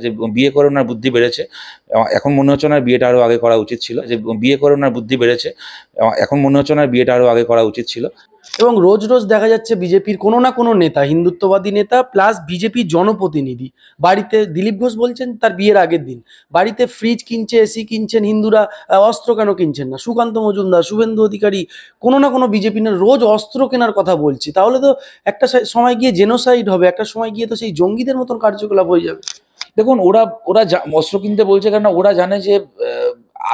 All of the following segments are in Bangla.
যে বিয়ে করে ওনার বুদ্ধি বেড়েছে। এখন মনে হচ্ছে ওনার বিয়েটা আরও আগে করা উচিত ছিল। যে বিয়ে করে ওনার বুদ্ধি বেড়েছে। এখন মনে হচ্ছে ওনার বিয়েটা আরও আগে করা উচিত ছিল। এবং রোজ রোজ দেখা যাচ্ছে বিজেপির কোনো না কোনো নেতা, হিন্দুত্ববাদী নেতা প্লাস বিজেপির জনপ্রতিনিধি বাড়িতে, দিলীপ ঘোষ বলছেন তার বিয়ের আগের দিন বাড়িতে ফ্রিজ কিনছে, এসি কিনছেন হিন্দুরা, অস্ত্র কেন কিনছেন না? সুকান্ত মজুমদার, শুভেন্দু অধিকারী কোনো না কোনো বিজেপি রোজ অস্ত্র কেনার কথা বলছে। তাহলে তো একটা সময় গিয়ে জেনোসাইড হবে, একটা সময় গিয়ে তো সেই জঙ্গিদের মতন কার্যকলাপ হয়ে যাবে। দেখুন, ওরা ওরা অস্ত্র কিনতে বলছে কেন? ওরা জানে যে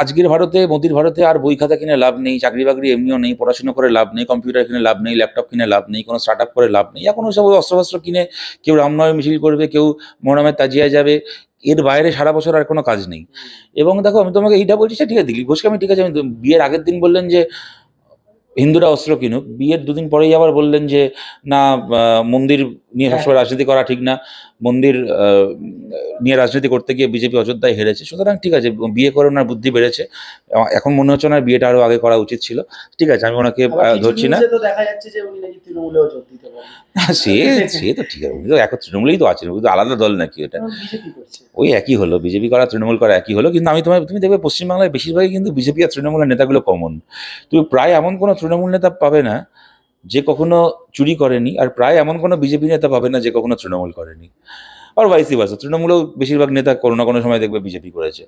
আজকের ভারতে, মোদির ভারতে আর বই খাতা কিনে লাভ নেই, চাকরি বাকরি এমনিও নেই, পড়াশোনা করে লাভ নেই, কম্পিউটার কিনে লাভ নেই, ল্যাপটপ কিনে লাভ নেই, কোনো স্টার্ট আপ করে লাভ নেই। এখন ওসব অস্ত্র কিনে কেউ রামনবমী মিছিল করবে, কেউ মোহরমের তাজিয়া যাবে, এর বাইরে সারা বছর আর কোনো কাজ নেই। এবং দেখো, আমি তোমাকে এইটা বলছি, ঠিক আছে, দিলীপ ঘোষকে আমি ঠিক আছে, আমি বিয়ের আগের দিন বললেন যে হিন্দুরা অস্ত্র কিনুক, বিয়ের দুদিন পরেই আবার বললেন যে না, মন্দির নিয়ে সবসময় রাজনীতি করা ঠিক না, মন্দির নিয়ে রাজনীতি করতে গিয়ে বিজেপি অযোধ্যায় হেরেছে। সুতরাং ঠিক আছে, বিয়ে করে ওনার বুদ্ধি বেড়েছে। এখন মনে হচ্ছে ওনার বিয়েটা আরও আগে করা উচিত ছিল। ঠিক আছে, আমি ওনাকে ধরছি না। দেখা যাচ্ছে যে উনি নাকি তৃণমূলেও যোগ দিতে পারেন। সে সে তো ঠিক আছে, উনি তো এখন তৃণমূলেই তো আছেন, কিন্তু আলাদা দল নাকি ওটা? ওই একই হলো, বিজেপি করা তৃণমূল করা একই হলো। কিন্তু তুমি দেখবে পশ্চিমবাংলায় বেশিরভাগই কিন্তু বিজেপি আর তৃণমূলের নেতাগুলো কমন। তুমি প্রায় এমন কোনো তৃণমূল নেতা পাবে না যে কখনো চুরি করেনি, আর প্রায় এমন কোনো বিজেপি নেতা পাবে না যে কখনো তৃণমূল করেনি। আর ভাইসি ভার্সা, তৃণমূলেও বেশিরভাগ নেতা কোনো না কোনো সময় দেখবে বিজেপি করেছে।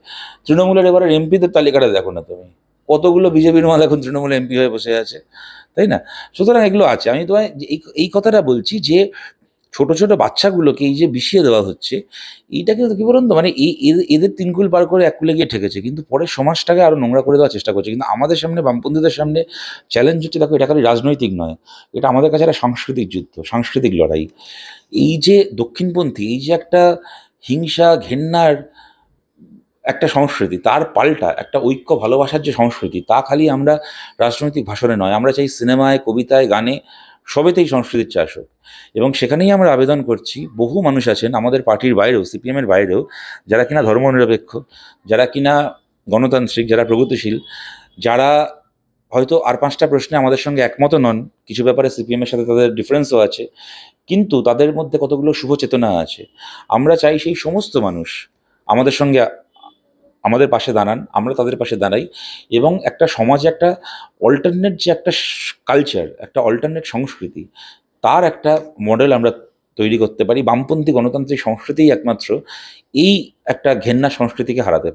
তৃণমূলের এবারে এমপিদের তালিকাটা দেখো না তুমি, কতগুলো বিজেপির মাল এখন তৃণমূল এমপি হয়ে বসে আছে, তাই না? সুতরাং এগুলো আছে। আমি তোমায় এই কথাটা বলছি যে ছোট ছোট বাচ্চাগুলোকে এই যে বিষিয়ে দেওয়া হচ্ছে, এইটাকে কি বলুন তো, মানে এদের তিনকুল পার করে এক কুলে গিয়ে ঠেকেছে, কিন্তু পরে সমাজটাকে আরো নোংরা করে দেওয়ার চেষ্টা করছে। কিন্তু আমাদের সামনে, বামপন্থীদের সামনে চ্যালেঞ্জ হচ্ছে, দেখো, এটা খালি রাজনৈতিক নয়, এটা আমাদের কাছে একটা সাংস্কৃতিক যুদ্ধ, সাংস্কৃতিক লড়াই। এই যে দক্ষিণপন্থী, এই যে একটা হিংসা ঘেন্নার একটা সংস্কৃতি, তার পাল্টা একটা ঐক্য ভালোবাসার যে সংস্কৃতি, তা খালি আমরা রাজনৈতিক ভাষণে নয়, আমরা চাই সিনেমায়, কবিতায়, গানে, সবেতেই সংস্কৃতির চাষ হোক। এবং সেখানেই আমরা আবেদন করছি, বহু মানুষ আছেন আমাদের পার্টির বাইরেও, সিপিএমের বাইরেও, যারা কিনা ধর্মনিরপেক্ষ, যারা কিনা গণতান্ত্রিক, যারা প্রগতিশীল, যারা হয়তো আর 5টা প্রশ্নে আমাদের সঙ্গে একমত নন, কিছু ব্যাপারে সিপিএমের সাথে তাদের ডিফারেন্সও আছে, কিন্তু তাদের মধ্যে কতগুলো শুভ চেতনা আছে। আমরা চাই সেই সমস্ত মানুষ আমাদের সঙ্গে, আমাদের পাশে দাঁড়ান, আমরা তাদের পাশে দাঁড়াই, এবং একটা সমাজে একটা অল্টারনেট যে একটা কালচার, একটা অল্টারনেট সংস্কৃতি, তার একটা মডেল আমরা তৈরি করতে পারি। বামপন্থী গণতান্ত্রিক সংস্কৃতিই একমাত্র এই একটা ঘেন্না সংস্কৃতিকে হারাতে পারে।